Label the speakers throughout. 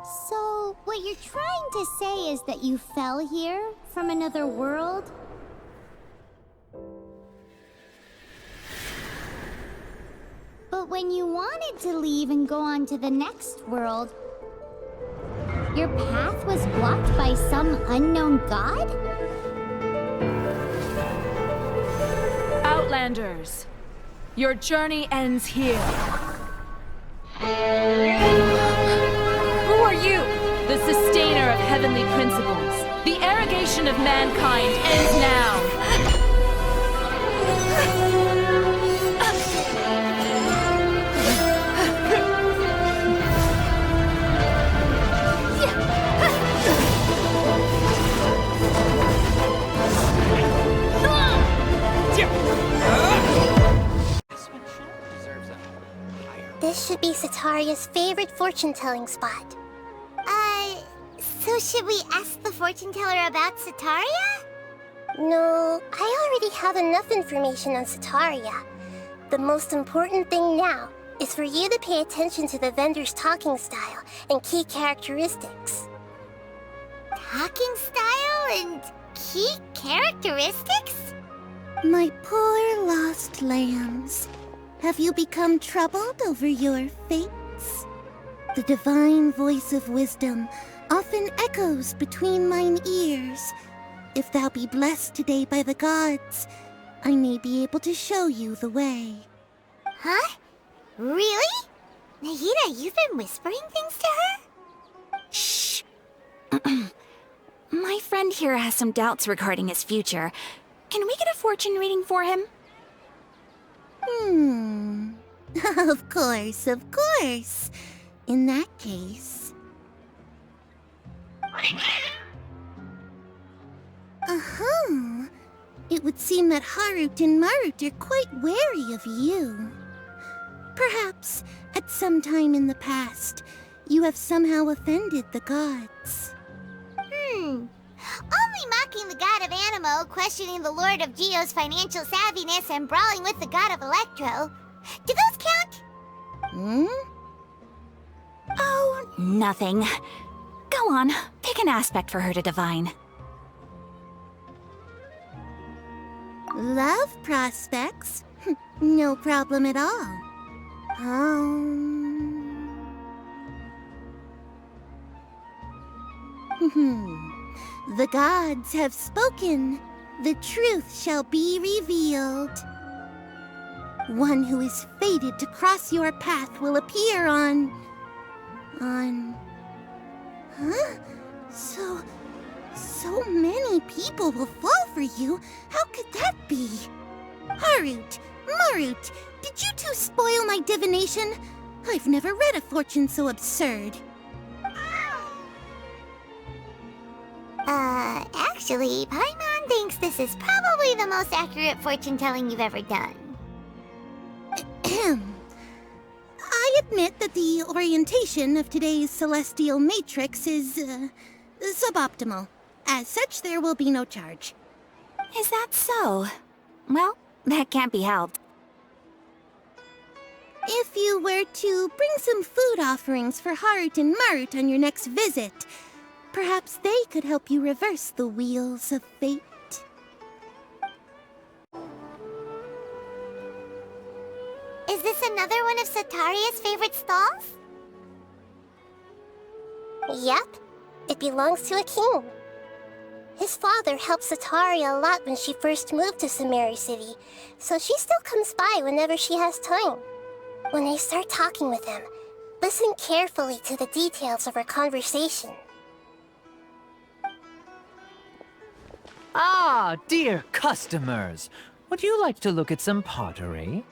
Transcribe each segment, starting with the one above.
Speaker 1: So, what you're trying to say is that you fell here from another world? But when you wanted to leave and go on to the next world, your path was blocked by some unknown god?
Speaker 2: Outlanders, your journey ends here. Who are you? The sustainer of heavenly principles. The arrogation of mankind ends now.
Speaker 3: This should be Sataria's favorite fortune-telling spot.
Speaker 1: So should we ask the fortune teller about Sataria?
Speaker 3: No, I already have enough information on Sataria. The most important thing now is for you to pay attention to the vendor's talking style and key characteristics.
Speaker 1: Talking style and key characteristics?
Speaker 4: My poor lost lambs. Have you become troubled over your fates? The divine voice of wisdom often echoes between mine ears. If thou be blessed today by the gods, I may be able to show you the way.
Speaker 1: Huh? Really? Nahida, you've been whispering things to her?
Speaker 5: Shh. My friend here has some doubts regarding his future. Can we get a fortune reading for him?
Speaker 4: Of course, of course. In that case... It would seem that Harut and Marut are quite wary of you. Perhaps, at some time in the past, you have somehow offended the gods.
Speaker 1: Only mocking the god of Animo, questioning the Lord of Geo's financial savviness, and brawling with the god of Electro. Do those count?
Speaker 5: Oh, nothing. Go on, pick an aspect for her to divine.
Speaker 4: Love prospects? No problem at all. The gods have spoken. The truth shall be revealed. One who is fated to cross your path will appear on... Huh? So many people will fall for you. How could that be? Harut, Marut, did you two spoil my divination? I've never read a fortune so absurd.
Speaker 1: Actually, Paimon thinks this is probably the most accurate fortune-telling you've ever done.
Speaker 4: I admit that the orientation of today's celestial matrix is, suboptimal. As such, there will be no charge.
Speaker 5: Is that so? Well, that can't be helped.
Speaker 4: If you were to bring some food offerings for Harut and Marut on your next visit, perhaps they could help you reverse the wheels of fate.
Speaker 1: Is this another one of Sataria's favorite stalls?
Speaker 3: Yep, it belongs to a king. His father helped Sataria a lot when she first moved to Samari City, so she still comes by whenever she has time. When I start talking with him, listen carefully to the details of our conversation.
Speaker 6: Ah, dear customers! Would you like to look at some pottery?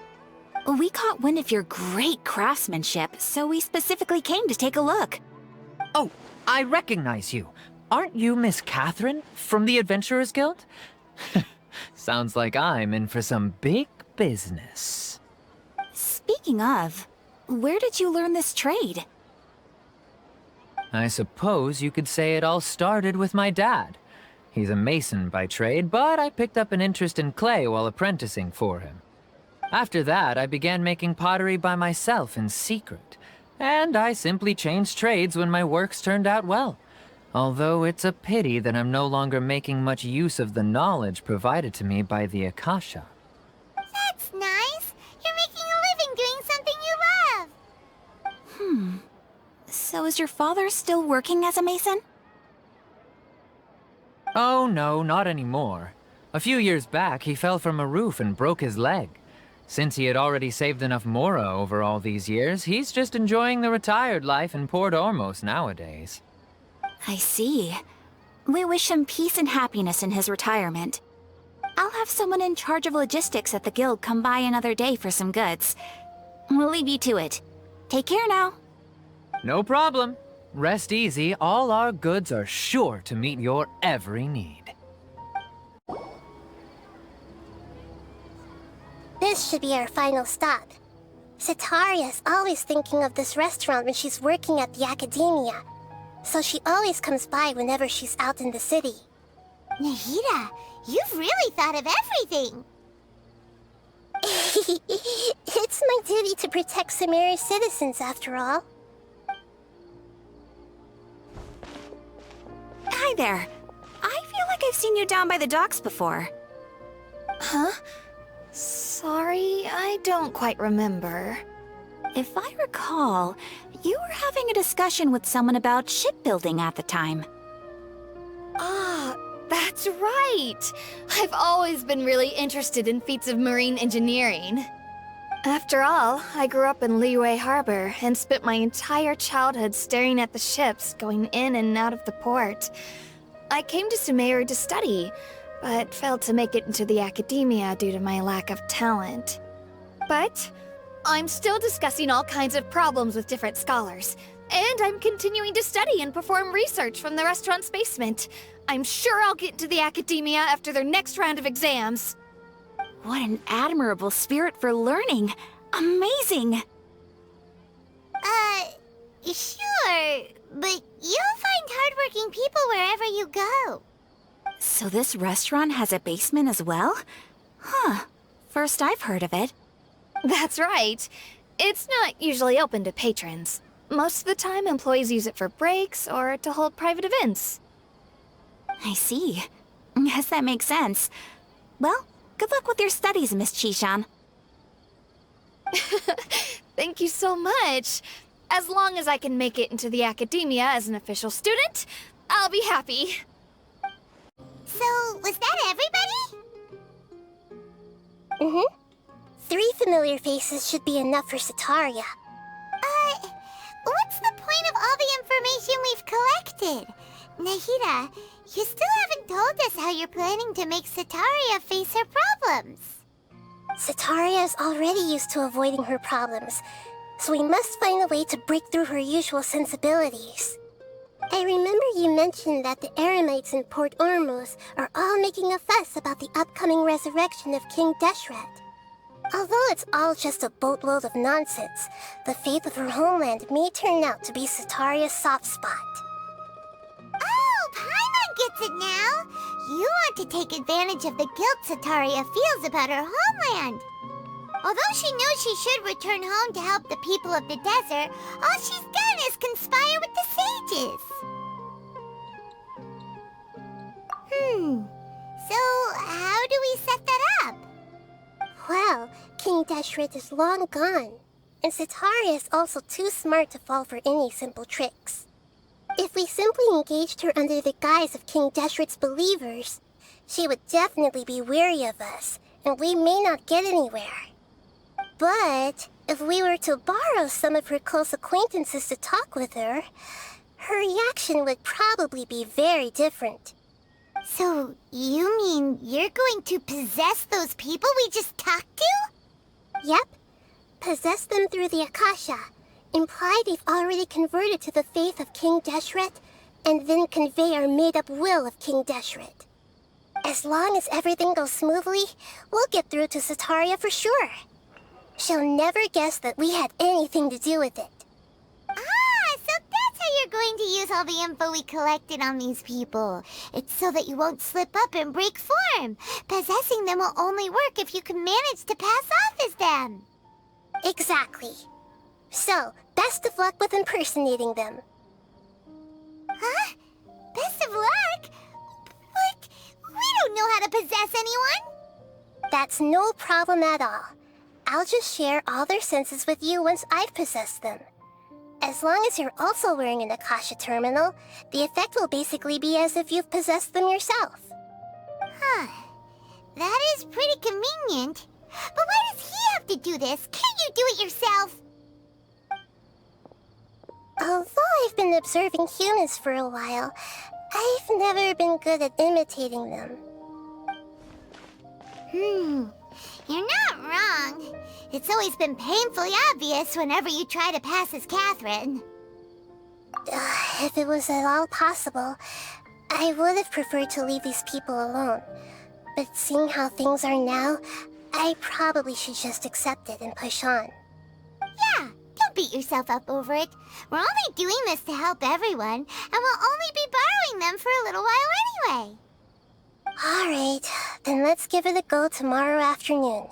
Speaker 5: We caught wind of your great craftsmanship, so we specifically came to take a look.
Speaker 6: Oh, I recognize you. Aren't you Miss Catherine from the Adventurers Guild? Sounds like I'm in for some big business.
Speaker 5: Speaking of, where did you learn this trade?
Speaker 6: I suppose you could say it all started with my dad. He's a mason by trade, but I picked up an interest in clay while apprenticing for him. After that, I began making pottery by myself in secret, And I simply changed trades when my works turned out well. Although it's a pity that I'm no longer making much use of the knowledge provided to me by the Akasha.
Speaker 1: That's nice. You're making a living doing something you love.
Speaker 5: So is your father still working as a mason?
Speaker 6: Oh no, not anymore. A few years back, he fell from a roof and broke his leg. Since he had already saved enough Mora over all these years, he's just enjoying the retired life in Port Ormos nowadays.
Speaker 5: I see. We wish him peace and happiness in his retirement. I'll have someone in charge of logistics at the guild come by another day for some goods. We'll leave you to it. Take care now.
Speaker 6: No problem. Rest easy, all our goods are sure to meet your every need.
Speaker 3: This should be our final stop. Cetaria's always thinking of this restaurant when she's working at the academia, so she always comes by whenever she's out in the city.
Speaker 1: Nahida, you've really thought of everything.
Speaker 3: It's my duty to protect Sumeru's citizens, after all.
Speaker 5: Hi there. I feel like I've seen you down by the docks before.
Speaker 2: Huh? Sorry, I don't quite remember.
Speaker 5: If I recall, you were having a discussion with someone about shipbuilding at the time.
Speaker 2: Ah, that's right! I've always been really interested in feats of marine engineering. After all, I grew up in Liyue Harbor and spent my entire childhood staring at the ships going in and out of the port. I came to Sumeru to study, but failed to make it into the academia due to my lack of talent. But I'm still discussing all kinds of problems with different scholars, and I'm continuing to study and perform research from the restaurant's basement. I'm sure I'll get into the academia after their next round of exams.
Speaker 5: What an admirable spirit for learning. Amazing!
Speaker 1: Sure, but you'll find hardworking people wherever you go.
Speaker 5: So this restaurant has a basement as well? Huh. First I've heard of it.
Speaker 2: That's right. It's not usually open to patrons. Most of the time, employees use it for breaks or to hold private events.
Speaker 5: I see. Guess that makes sense. Well, good luck with your studies, Miss Chishan.
Speaker 2: Thank you so much. As long as I can make it into the academia as an official student, I'll be happy.
Speaker 1: So, was that everybody?
Speaker 3: Mm-hmm. 3 familiar faces should be enough for Cetaria.
Speaker 1: What's the point of all the information we've collected? Nahida, you still haven't told us how you're planning to make Cetaria face her problems.
Speaker 3: Cetaria is already used to avoiding her problems, so we must find a way to break through her usual sensibilities. I remember you mentioned that the Eremites in Port Ormos are all making a fuss about the upcoming resurrection of King Deshret. Although it's all just a boatload of nonsense, the fate of her homeland may turn out to be Cetaria's soft spot.
Speaker 1: Oh, Paimon gets it now! You want to take advantage of the guilt Cetaria feels about her homeland. Although she knows she should return home to help the people of the desert, all she's done is conspire with the sages. So how do we set that up?
Speaker 3: Well, King Deshret is long gone, and Cetaria is also too smart to fall for any simple tricks. If we simply engaged her under the guise of King Deshret's believers, she would definitely be weary of us, and we may not get anywhere. But if we were to borrow some of her close acquaintances to talk with her, her reaction would probably be very different.
Speaker 1: So, you mean you're going to possess those people we just talked to?
Speaker 3: Yep. Possess them through the Akasha. Imply they've already converted to the faith of King Deshret, and then convey our made-up will of King Deshret. As long as everything goes smoothly, we'll get through to Cetaria for sure. She'll never guess that we had anything to do with it.
Speaker 1: So that's how you're going to use all the info we collected on these people. It's so that you won't slip up and break form. Possessing them will only work if you can manage to pass off as them.
Speaker 3: Exactly. So, best of luck with impersonating them.
Speaker 1: Huh? Best of luck? But we don't know how to possess anyone.
Speaker 3: That's no problem at all. I'll just share all their senses with you once I've possessed them. As long as you're also wearing an Akasha terminal, the effect will basically be as if you've possessed them yourself.
Speaker 1: Huh. That is pretty convenient. But why does he have to do this? Can't you do it yourself?
Speaker 3: Although I've been observing humans for a while, I've never been good at imitating them.
Speaker 1: You're not wrong. It's always been painfully obvious whenever you try to pass as Catherine.
Speaker 3: If it was at all possible, I would have preferred to leave these people alone. But seeing how things are now, I probably should just accept it and push on.
Speaker 1: Yeah, don't beat yourself up over it. We're only doing this to help everyone, and we'll only be borrowing them for a little while anyway.
Speaker 3: Alright, then let's give it a go tomorrow afternoon.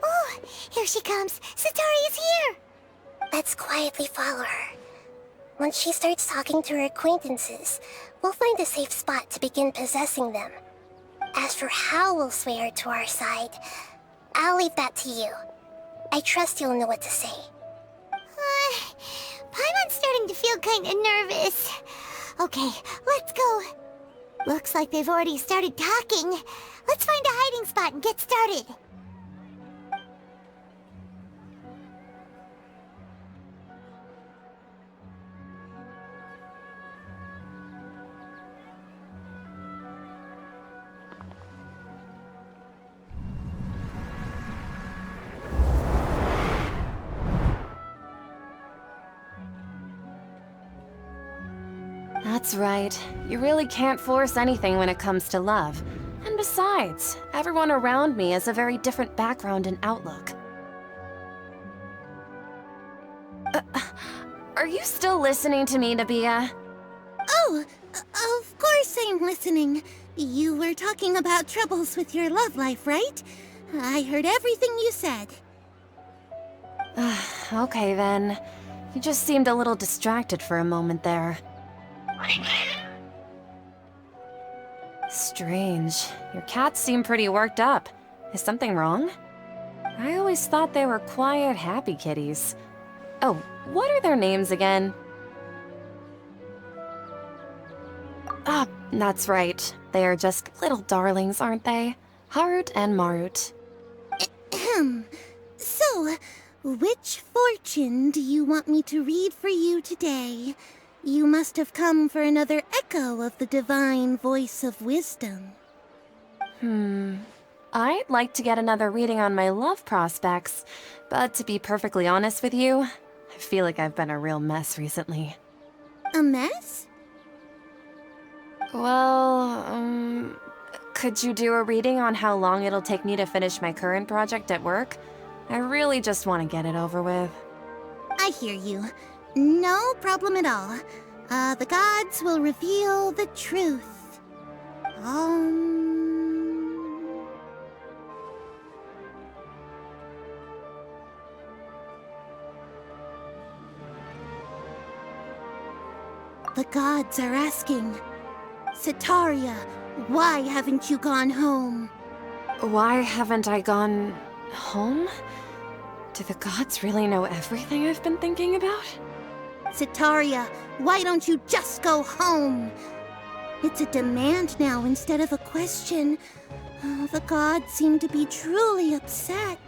Speaker 1: Oh, here she comes. Satori is here.
Speaker 3: Let's quietly follow her. Once she starts talking to her acquaintances, we'll find a safe spot to begin possessing them. As for how we'll sway her to our side, I'll leave that to you. I trust you'll know what to say.
Speaker 1: Paimon's starting to feel kind of nervous. Okay, let's go. Looks like they've already started talking. Let's find a hiding spot and get started.
Speaker 7: That's right. You really can't force anything when it comes to love. And besides, everyone around me has a very different background and outlook. Are you still listening to me, Nabia?
Speaker 4: Oh, of course I'm listening. You were talking about troubles with your love life, right? I heard everything you said.
Speaker 7: Okay then. You just seemed a little distracted for a moment there. Strange. Your cats seem pretty worked up. Is something wrong? I always thought they were quiet, happy kitties. Oh, what are their names again? Ah, that's right. They are just little darlings, aren't they? Harut and Marut.
Speaker 4: So, which fortune do you want me to read for you today? You must have come for another echo of the divine voice of wisdom.
Speaker 7: I'd like to get another reading on my love prospects, but to be perfectly honest with you, I feel like I've been a real mess recently.
Speaker 4: A mess?
Speaker 7: Well, could you do a reading on how long it'll take me to finish my current project at work? I really just want to get it over with.
Speaker 4: I hear you. No problem at all. The gods will reveal the truth. The gods are asking, Sataria, why haven't you gone home?
Speaker 7: Why haven't I gone home? Do the gods really know everything I've been thinking about?
Speaker 4: Sataria, why don't you just go home? It's a demand now instead of a question. The gods seem to be truly upset.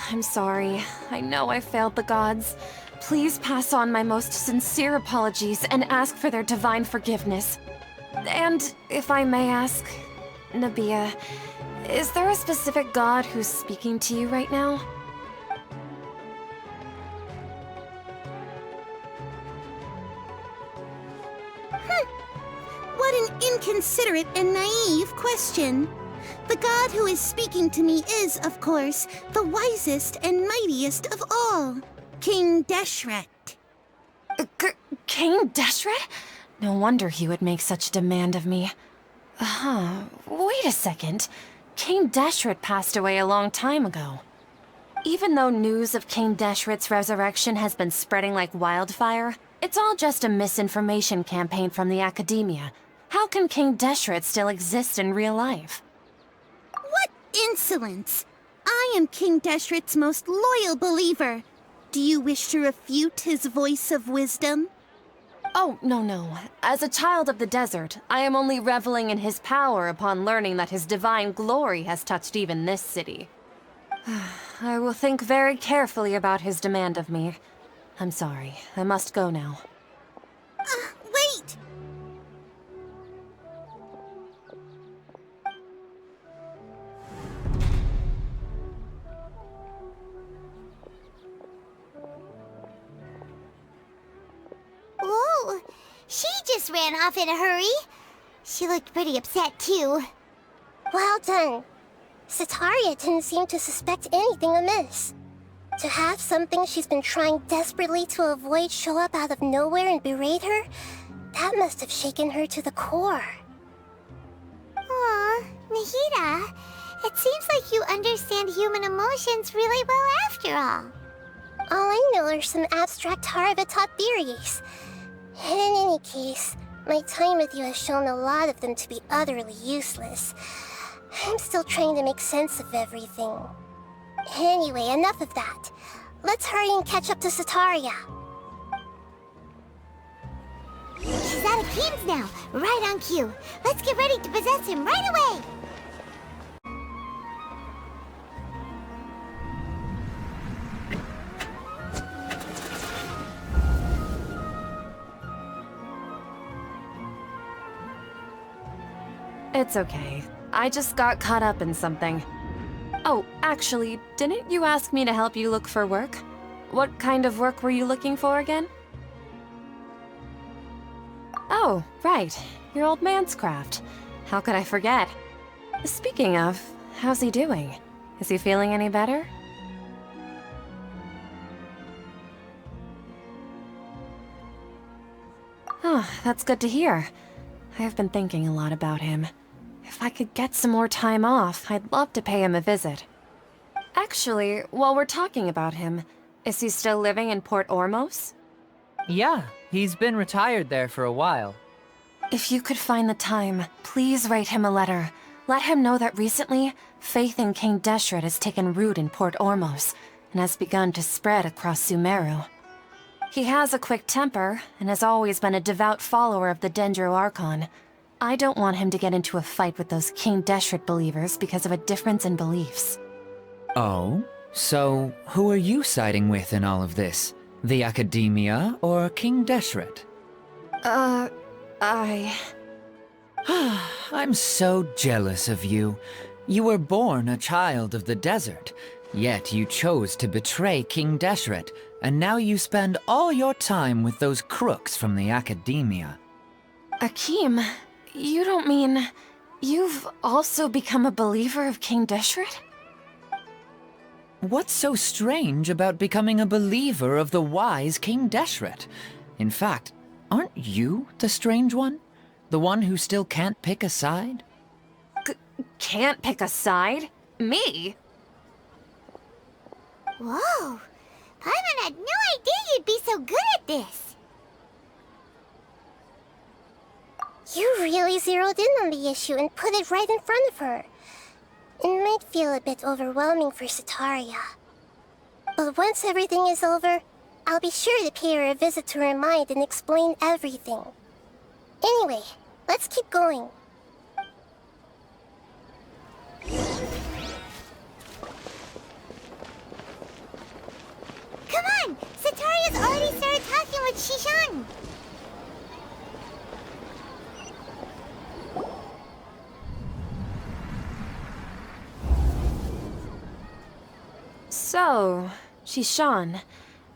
Speaker 7: I'm sorry. I know I failed the gods. Please pass on my most sincere apologies and ask for their divine forgiveness. And if I may ask, Nabia, is there a specific god who's speaking to you right now?
Speaker 4: What an inconsiderate and naive question. The god who is speaking to me is, of course, the wisest and mightiest of all, King Deshret.
Speaker 7: King Deshret? No wonder he would make such a demand of me. Wait a second. King Deshret passed away a long time ago. Even though news of King Deshret's resurrection has been spreading like wildfire, it's all just a misinformation campaign from the academia. How can King Deshret still exist in real life?
Speaker 4: What insolence! I am King Deshret's most loyal believer. Do you wish to refute his voice of wisdom?
Speaker 7: Oh, no. As a child of the desert, I am only reveling in his power upon learning that his divine glory has touched even this city. I will think very carefully about his demand of me. I'm sorry, I must go now.
Speaker 4: Wait!
Speaker 1: Whoa! She just ran off in a hurry. She looked pretty upset, too.
Speaker 3: Well done. Sataria didn't seem to suspect anything amiss. To have something she's been trying desperately to avoid show up out of nowhere and berate her, that must have shaken her to the core.
Speaker 1: Aw, Nahida, it seems like you understand human emotions really well after all.
Speaker 3: All I know are some abstract Harvard-taught theories. And in any case, my time with you has shown a lot of them to be utterly useless. I'm still trying to make sense of everything. Anyway, enough of that. Let's hurry and catch up to Sataria.
Speaker 1: She's out of Keem's now, right on cue. Let's get ready to possess him right away!
Speaker 7: It's okay. I just got caught up in something. Oh, actually, didn't you ask me to help you look for work? What kind of work were you looking for again? Oh, right. Your old man's craft. How could I forget? Speaking of, how's he doing? Is he feeling any better? Oh, that's good to hear. I've been thinking a lot about him. If I could get some more time off, I'd love to pay him a visit. Actually, while we're talking about him, is he still living in Port Ormos?
Speaker 6: Yeah, he's been retired there for a while.
Speaker 7: If you could find the time, please write him a letter. Let him know that recently, faith in King Deshret has taken root in Port Ormos and has begun to spread across Sumeru. He has a quick temper and has always been a devout follower of the Dendro Archon. I don't want him to get into a fight with those King Deshret believers because of a difference in beliefs.
Speaker 6: Oh? So, who are you siding with in all of this? The Academia or King Deshret? I'm so jealous of you. You were born a child of the desert, yet you chose to betray King Deshret, and now you spend all your time with those crooks from the Academia.
Speaker 7: Akeem, you don't mean... you've also become a believer of King Deshret?
Speaker 6: What's so strange about becoming a believer of the wise King Deshret? In fact, aren't you the strange one? The one who still can't pick a side?
Speaker 7: Can't pick a side? Me?
Speaker 1: Whoa! Paimon had no idea you'd be so good at this!
Speaker 3: You really zeroed in on the issue and put it right in front of her. It might feel a bit overwhelming for Sataria. But once everything is over, I'll be sure to pay her a visit to her mind and explain everything. Anyway, let's keep going.
Speaker 1: Come on! Sataria's already started talking with Shishan!
Speaker 7: So, Shishan,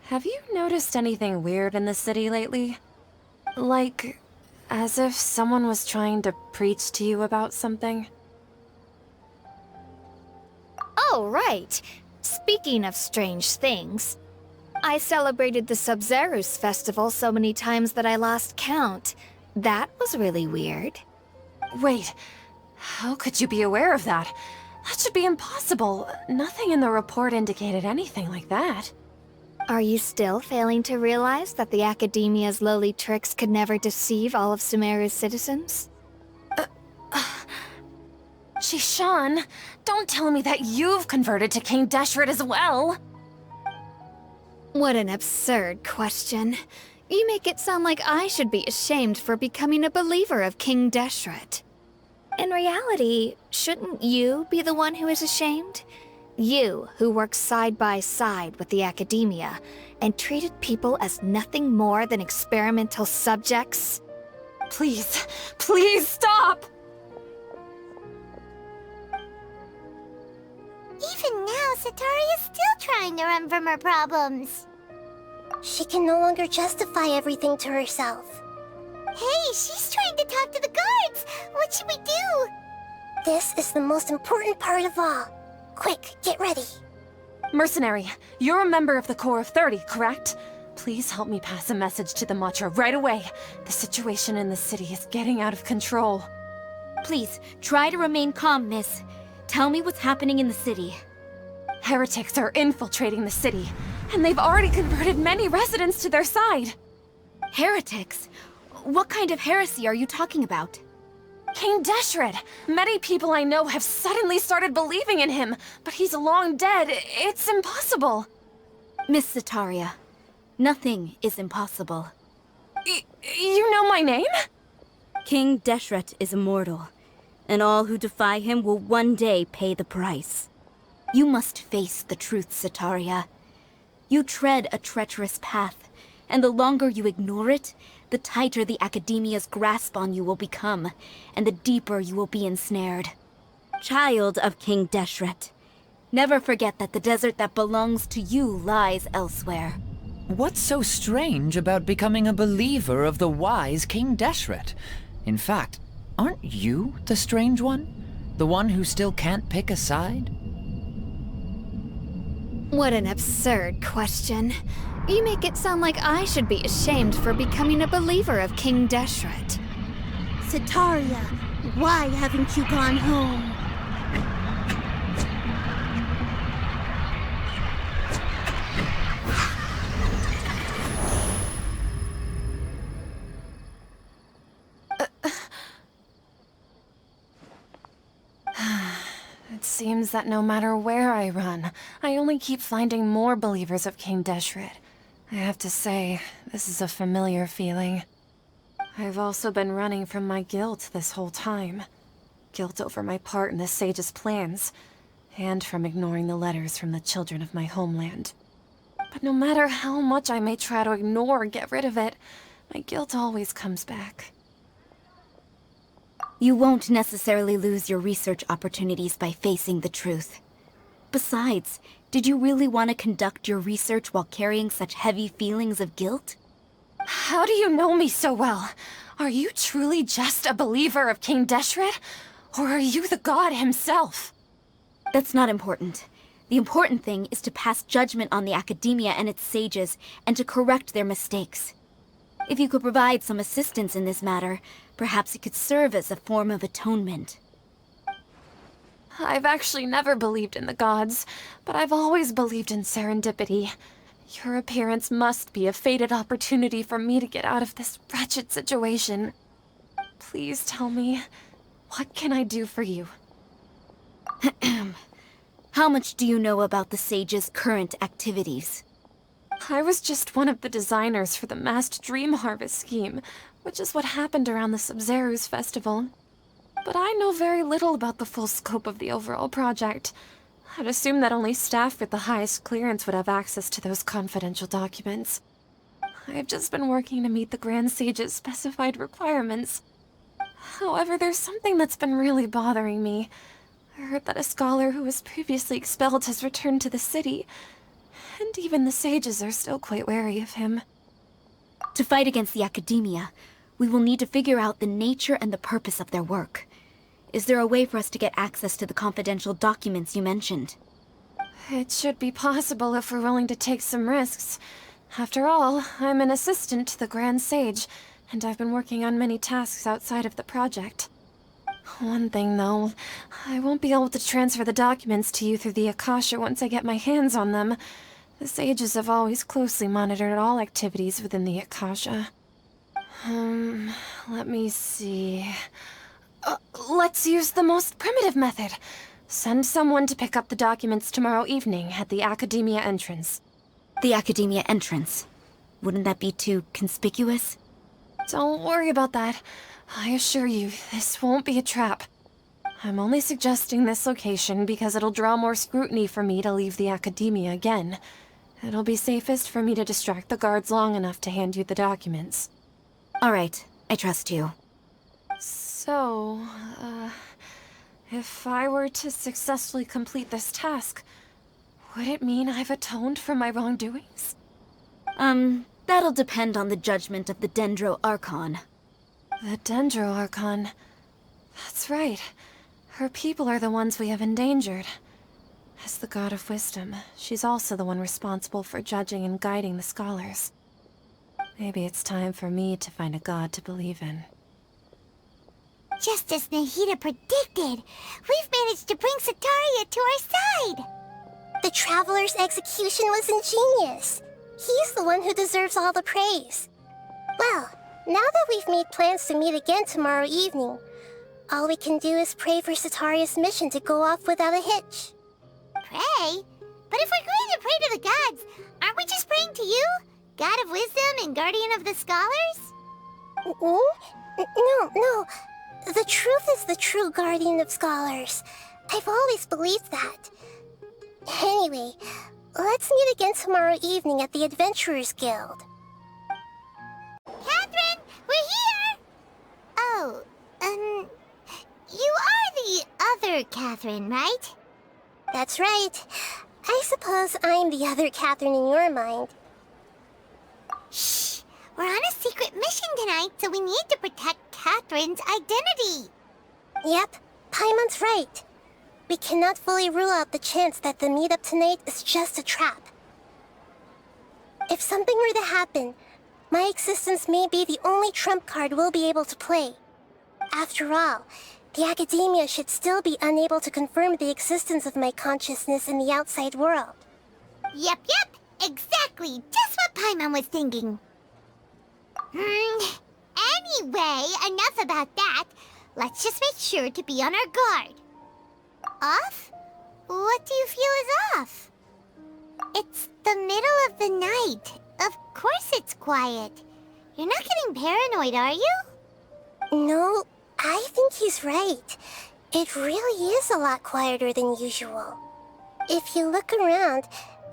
Speaker 7: have you noticed anything weird in the city lately? Like, as if someone was trying to preach to you about something?
Speaker 2: Oh, right. Speaking of strange things, I celebrated the Sub-Zerus festival so many times that I lost count. That was really weird.
Speaker 7: Wait, how could you be aware of that? That should be impossible. Nothing in the report indicated anything like that.
Speaker 2: Are you still failing to realize that the Academia's lowly tricks could never deceive all of Sumeru's citizens?
Speaker 7: Shishan, don't tell me that you've converted to King Deshret as well!
Speaker 2: What an absurd question. You make it sound like I should be ashamed for becoming a believer of King Deshret. In reality, shouldn't you be the one who is ashamed? You, who works side by side with the Academia, and treated people as nothing more than experimental subjects?
Speaker 7: Please, please stop!
Speaker 1: Even now, Satari is still trying to run from her problems.
Speaker 3: She can no longer justify everything to herself.
Speaker 1: Hey, she's trying to talk to the guards! What should we do?
Speaker 3: This is the most important part of all. Quick, get ready.
Speaker 7: Mercenary, you're a member of the Corps of 30, correct? Please help me pass a message to the Matcha right away. The situation in the city is getting out of control.
Speaker 5: Please, try to remain calm, miss. Tell me what's happening in the city.
Speaker 7: Heretics are infiltrating the city, and they've already converted many residents to their side.
Speaker 5: Heretics? What kind of heresy are you talking about?
Speaker 7: King Deshret! Many people I know have suddenly started believing in him, but he's long dead. It's impossible.
Speaker 5: Miss Sataria, nothing is impossible.
Speaker 7: You know my name?
Speaker 8: King Deshret is immortal, and all who defy him will one day pay the price.
Speaker 5: You must face the truth, Sataria. You tread a treacherous path, and the longer you ignore it, the tighter the Academia's grasp on you will become, and the deeper you will be ensnared.
Speaker 8: Child of King Deshret,
Speaker 5: Never forget that the desert that belongs to you lies elsewhere.
Speaker 6: What's so strange about becoming a believer of the wise King Deshret? In fact, aren't you the strange one? The one who still can't pick a side?
Speaker 2: What an absurd question. You make it sound like I should be ashamed for becoming a believer of King Deshret.
Speaker 4: Sataria, why haven't you gone home?
Speaker 7: It seems that no matter where I run, I only keep finding more believers of King Deshret. I have to say, this is a familiar feeling. I've also been running from my guilt this whole time. Guilt over my part in the Sage's plans, and from ignoring the letters from the children of my homeland. But no matter how much I may try to ignore or get rid of it, my guilt always comes back.
Speaker 8: you won't necessarily lose your research opportunities by facing the truth. Besides, did you really want to conduct your research while carrying such heavy feelings of guilt?
Speaker 7: How do you know me so well? Are you truly just a believer of King Deshret? Or are you the god himself?
Speaker 8: That's not important. The important thing is to pass judgment on the Academia and its sages, and to correct their mistakes. If you could provide some assistance in this matter, perhaps it could serve as a form of atonement.
Speaker 7: I've actually never believed in the gods, but I've always believed in serendipity. Your appearance must be a fated opportunity for me to get out of this wretched situation. Please tell me, what can I do for you?
Speaker 8: How much do you know about the sage's current activities?
Speaker 7: I was just one of the designers for the massed dream harvest scheme, which is what happened around the Sub-Zeru's festival. But I know very little about the full scope of the overall project. I'd assume that only staff with the highest clearance would have access to those confidential documents. I've just been working to meet the Grand Sage's specified requirements. However, there's something that's been really bothering me. I heard that a scholar who was previously expelled has returned to the city, and even the sages are still quite wary of him.
Speaker 8: To fight against the Academia, we will need to figure out the nature and the purpose of their work. Is there a way for us to get access to the confidential documents you mentioned?
Speaker 7: It should be possible if we're willing to take some risks. After all, I'm an assistant to the Grand Sage, and I've been working on many tasks outside of the project. One thing, though, I won't be able to transfer the documents to you through the Akasha once I get my hands on them. The sages have always closely monitored all activities within the Akasha. Let me see... let's use the most primitive method. Send someone to pick up the documents tomorrow evening at the Academia entrance.
Speaker 8: The Academia entrance. Wouldn't that be too conspicuous?
Speaker 7: Don't worry about that. I assure you, this won't be a trap. I'm only suggesting this location because it'll draw more scrutiny for me to leave the Academia again. It'll be safest for me to distract the guards long enough to hand you the documents.
Speaker 8: All right, I trust you.
Speaker 7: So, if I were to successfully complete this task, would it mean I've atoned for my wrongdoings?
Speaker 8: That'll depend on the judgment of the Dendro Archon.
Speaker 7: The Dendro Archon. That's right. Her people are the ones we have endangered. As the God of Wisdom, she's also the one responsible for judging and guiding the scholars. Maybe it's time for me to find a god to believe in.
Speaker 1: Just as Nahida predicted, we've managed to bring Sataria to our side.
Speaker 3: The Traveler's execution was ingenious. He's the one who deserves all the praise. Well, now that we've made plans to meet again tomorrow evening, all we can do is pray for Sataria's mission to go off without a hitch.
Speaker 1: Pray? But if we're going to pray to the gods, aren't we just praying to you? God of Wisdom and Guardian of the Scholars?
Speaker 3: No. The truth is the true Guardian of Scholars. I've always believed that. Anyway, let's meet again tomorrow evening at the Adventurers Guild.
Speaker 1: Catherine, we're here! Oh, you are the other Catherine, right?
Speaker 3: That's right. I suppose I'm the other Catherine in your mind.
Speaker 1: Shh! We're on a secret mission tonight, so we need to protect Catherine's identity.
Speaker 3: Yep, Paimon's right. We cannot fully rule out the chance that the meetup tonight is just a trap. If something were to happen, my existence may be the only trump card we'll be able to play. After all, the Academia should still be unable to confirm the existence of my consciousness in the outside world.
Speaker 1: Yep, exactly, just what Paimon was thinking. Anyway, enough about that. Let's just make sure to be on our guard. Off? What do you feel is off? It's the middle of the night. Of course it's quiet. You're not getting paranoid, are you?
Speaker 3: No, I think he's right. It really is a lot quieter than usual. If you look around,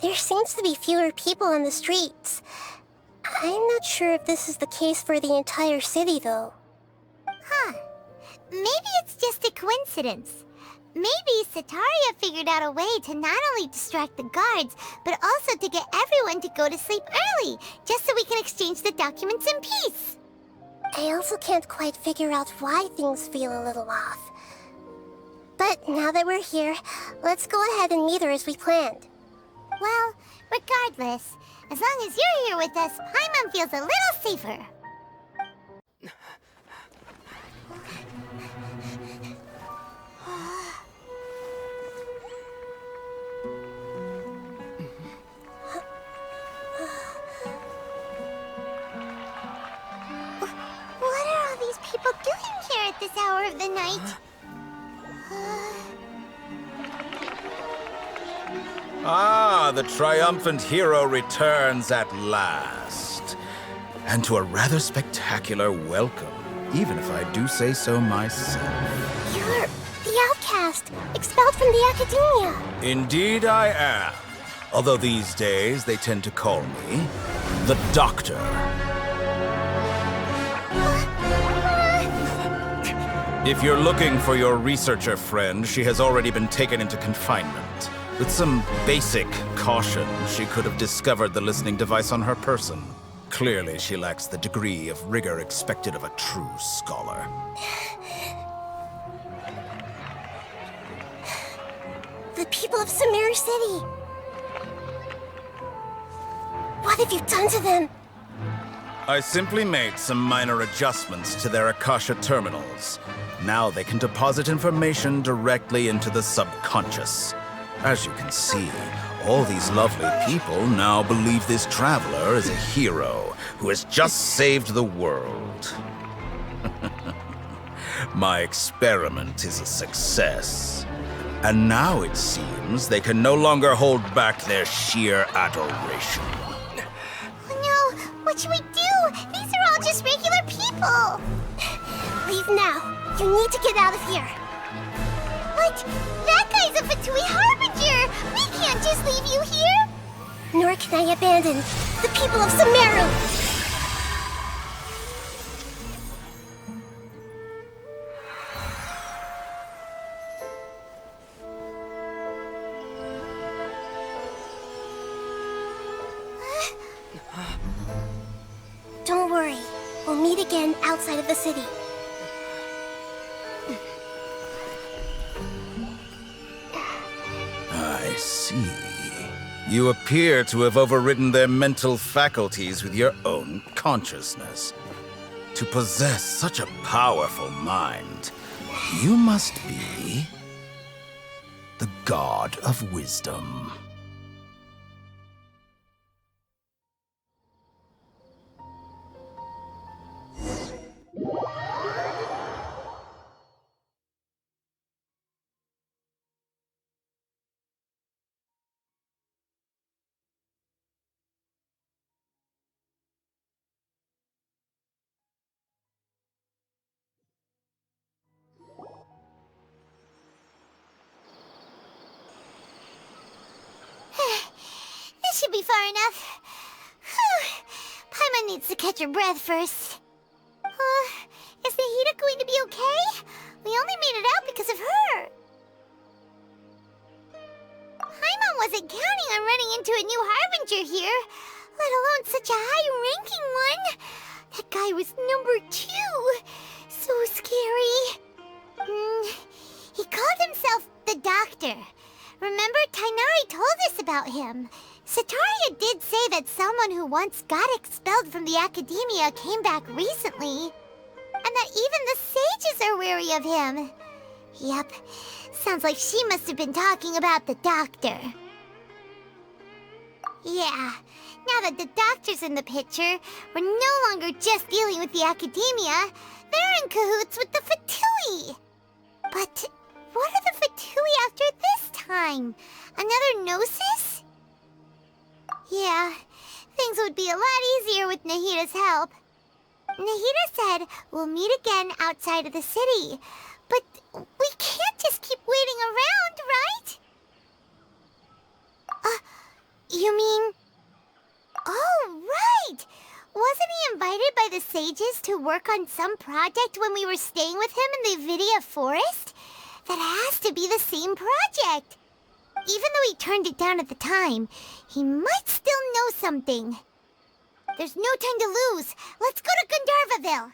Speaker 3: there seems to be fewer people on the streets. I'm not sure if this is the case for the entire city, though.
Speaker 1: Huh. Maybe it's just a coincidence. Maybe Sataria figured out a way to not only distract the guards, but also to get everyone to go to sleep early, just so we can exchange the documents in peace.
Speaker 3: I also can't quite figure out why things feel a little off. But now that we're here, let's go ahead and meet her as we planned.
Speaker 1: Well, regardless, as long as you're here with us, Paimon feels a little safer. What are all these people doing here at this hour of the night?
Speaker 9: Ah, the triumphant hero returns at last. And to a rather spectacular welcome, even if I do say so myself.
Speaker 3: You're the outcast, expelled from the Academia.
Speaker 9: Indeed I am. Although these days they tend to call me the Doctor. If you're looking for your researcher friend, she has already been taken into confinement. With some basic caution, she could have discovered the listening device on her person. Clearly, she lacks the degree of rigor expected of a true scholar.
Speaker 3: The people of Samir City. What have you done to them?
Speaker 9: I simply made some minor adjustments to their Akasha terminals. Now they can deposit information directly into the subconscious. As you can see, all these lovely people now believe this traveler is a hero who has just saved the world. My experiment is a success. And now it seems they can no longer hold back their sheer adoration.
Speaker 1: Oh no, what should we do? These are all just regular people.
Speaker 3: Leave now. You need to get out of here.
Speaker 1: What? That guy's a Fatui Harbinger! We can't just leave you here!
Speaker 3: Nor can I abandon the people of Sumeru. Don't worry. We'll meet again outside of the city.
Speaker 9: I see. You appear to have overridden their mental faculties with your own consciousness. To possess such a powerful mind, you must be the god of wisdom.
Speaker 1: This should be far enough. Whew. Paimon needs to catch her breath first. Is Nahida going to be okay? We only made it out because of her. Paimon wasn't counting on running into a new Harbinger here, let alone such a high-ranking one. That guy was number 2. So scary. He called himself the Doctor. Remember, Tainari told us about him. Sataria did say that someone who once got expelled from the Academia came back recently. And that even the sages are wary of him. Yep, sounds like she must have been talking about the Doctor. Yeah, now that the Doctor's in the picture, we're no longer just dealing with the Academia. They're in cahoots with the Fatui. But what are the Fatui after this time? Another Gnosis? Yeah, things would be a lot easier with Nahida's help. Nahida said we'll meet again outside of the city. But we can't just keep waiting around, right? You mean... Oh, right! Wasn't he invited by the sages to work on some project when we were staying with him in the Vidia Forest? That has to be the same project. Even though he turned it down at the time, he might still know something. There's no time to lose. Let's go to Gandharvaville.